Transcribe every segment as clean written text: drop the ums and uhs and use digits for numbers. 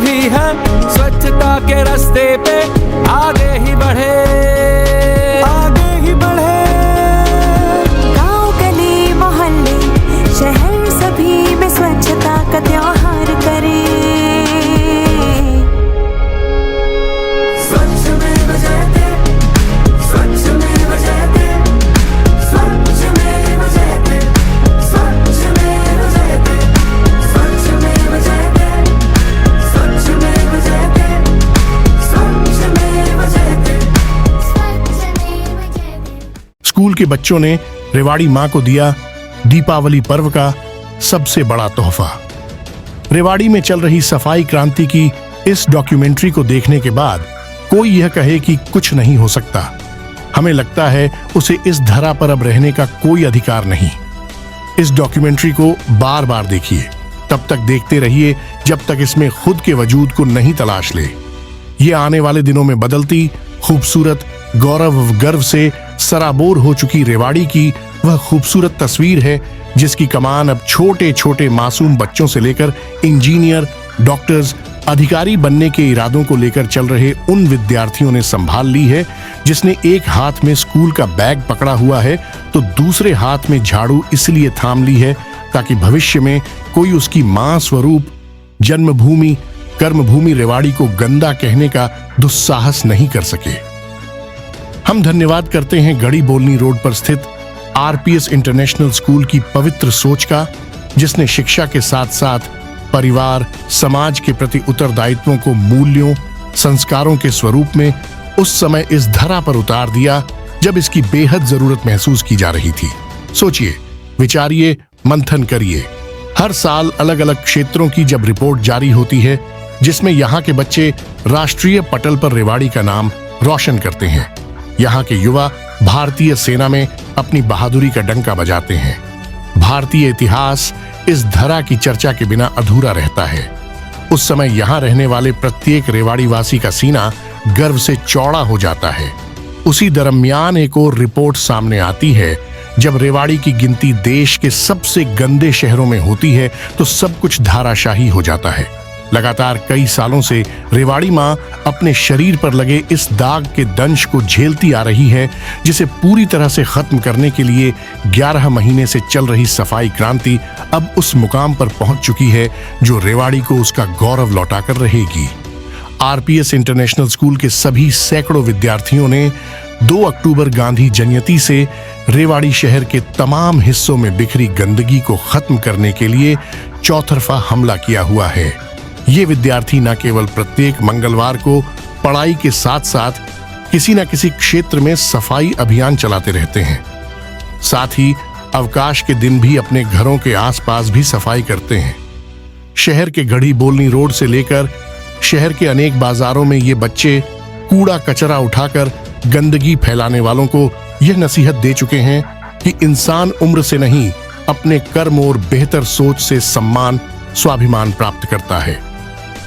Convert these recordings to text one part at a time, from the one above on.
भी है स्वच्छता के रास्ते पे आगे ही बढ़े, आगे ही बढ़े। गाँव गली मोहल्ले शहर सभी में स्वच्छता का त्योहार करे। स्कूल के बच्चों ने रेवाड़ी मां को दिया दीपावली पर्व का सबसे बड़ा तोहफा। रेवाड़ी में चल रही सफाई क्रांति की इस डॉक्यूमेंट्री को देखने के बाद कोई यह कहे कि कुछ नहीं हो सकता, हमें लगता है उसे इस धरा पर अब रहने का कोई अधिकार नहीं। इस डॉक्यूमेंट्री को बार बार देखिए, तब तक देखते रहिए जब तक इसमें खुद के वजूद को नहीं तलाश ले। ये आने वाले दिनों में बदलती, खूबसूरत, गौरव व गर्व से सराबोर हो चुकी रेवाड़ी की वह खूबसूरत तस्वीर है जिसकी कमान अब छोटे छोटे मासूम बच्चों से लेकर इंजीनियर, डॉक्टर्स, अधिकारी बनने के इरादों को लेकर चल रहे उन विद्यार्थियों ने संभाल ली है, जिसने एक हाथ में स्कूल का बैग पकड़ा हुआ है तो दूसरे हाथ में झाड़ू इसलिए थाम ली है ताकि भविष्य में कोई उसकी मां स्वरूप जन्मभूमि, कर्मभूमि रेवाड़ी को गंदा कहने का दुस्साहस नहीं कर सके। हम धन्यवाद करते हैं गढ़ी बोलनी रोड पर स्थित आरपीएस इंटरनेशनल स्कूल की पवित्र सोच का, जिसने शिक्षा के साथ साथ परिवार, समाज के प्रति उत्तरदायित्वों को मूल्यों, संस्कारों के स्वरूप में उस समय इस धरा पर उतार दिया जब इसकी बेहद जरूरत महसूस की जा रही थी। सोचिए, विचारिए, मंथन करिए। हर साल अलग अलग क्षेत्रों की जब रिपोर्ट जारी होती है जिसमें यहाँ के बच्चे राष्ट्रीय पटल पर रेवाड़ी का नाम रोशन करते हैं, यहाँ के युवा भारतीय सेना में अपनी बहादुरी का डंका बजाते हैं, भारतीय इतिहास इस धरा की चर्चा के बिना अधूरा रहता है, उस समय यहाँ रहने वाले प्रत्येक रेवाड़ी वासी का सीना गर्व से चौड़ा हो जाता है। उसी दरमियान एक और रिपोर्ट सामने आती है जब रेवाड़ी की गिनती देश के सबसे गंदे शहरों में होती है तो सब कुछ धाराशाही हो जाता है। लगातार कई सालों से रेवाड़ी मां अपने शरीर पर लगे इस दाग के दंश को झेलती आ रही है, जिसे पूरी तरह से खत्म करने के लिए 11 महीने से चल रही सफाई क्रांति अब उस मुकाम पर पहुंच चुकी है जो रेवाड़ी को उसका गौरव लौटाकर रहेगी। आरपीएस इंटरनेशनल स्कूल के सभी सैकड़ों विद्यार्थियों ने 2 अक्टूबर गांधी जयंती से रेवाड़ी शहर के तमाम हिस्सों में बिखरी गंदगी को खत्म करने के लिए चौतरफा हमला किया हुआ है। ये विद्यार्थी न केवल प्रत्येक मंगलवार को पढ़ाई के साथ साथ किसी न किसी क्षेत्र में सफाई अभियान चलाते रहते हैं, साथ ही अवकाश के दिन भी अपने घरों के आसपास भी सफाई करते हैं। शहर के गढ़ी बोलनी रोड से लेकर शहर के अनेक बाजारों में ये बच्चे कूड़ा कचरा उठाकर गंदगी फैलाने वालों को यह नसीहत दे चुके हैं कि इंसान उम्र से नहीं, अपने कर्म और बेहतर सोच से सम्मान, स्वाभिमान प्राप्त करता है।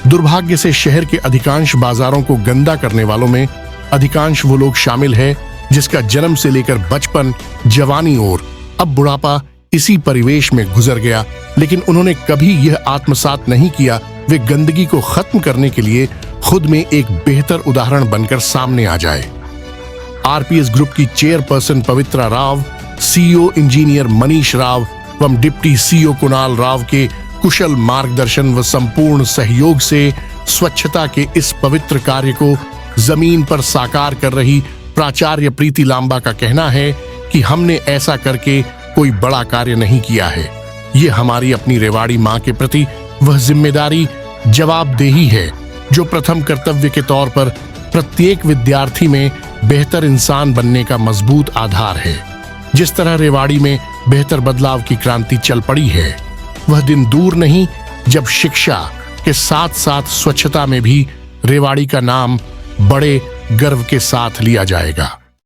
दुर्भाग्य से शहर के अधिकांश बाजारों को गंदा करने वालों में अधिकांश वो लोग शामिल है जिसका जन्म से लेकर बचपन, जवानी और अब बुढ़ापा इसी परिवेश में गुजर गया, लेकिन उन्होंने कभी यह आत्मसात नहीं किया वे गंदगी को खत्म करने के लिए खुद में एक बेहतर उदाहरण बनकर सामने आ जाए। आरपीएस ग्रुप की चेयरपर्सन पवित्रा राव, सीईओ इंजीनियर मनीष राव एवं डिप्टी सीईओ कुणाल राव के कुशल मार्गदर्शन व संपूर्ण सहयोग से स्वच्छता के इस पवित्र कार्य को जमीन पर साकार कर रही प्राचार्य प्रीति लांबा का कहना है कि हमने ऐसा करके कोई बड़ा कार्य नहीं किया है, ये हमारी अपनी रेवाड़ी मां के प्रति वह जिम्मेदारी, जवाबदेही है जो प्रथम कर्तव्य के तौर पर प्रत्येक विद्यार्थी में बेहतर इंसान बनने का मजबूत आधार है। जिस तरह रेवाड़ी में बेहतर बदलाव की क्रांति चल पड़ी है, वह दिन दूर नहीं जब शिक्षा के साथ साथ स्वच्छता में भी रेवाड़ी का नाम बड़े गर्व के साथ लिया जाएगा।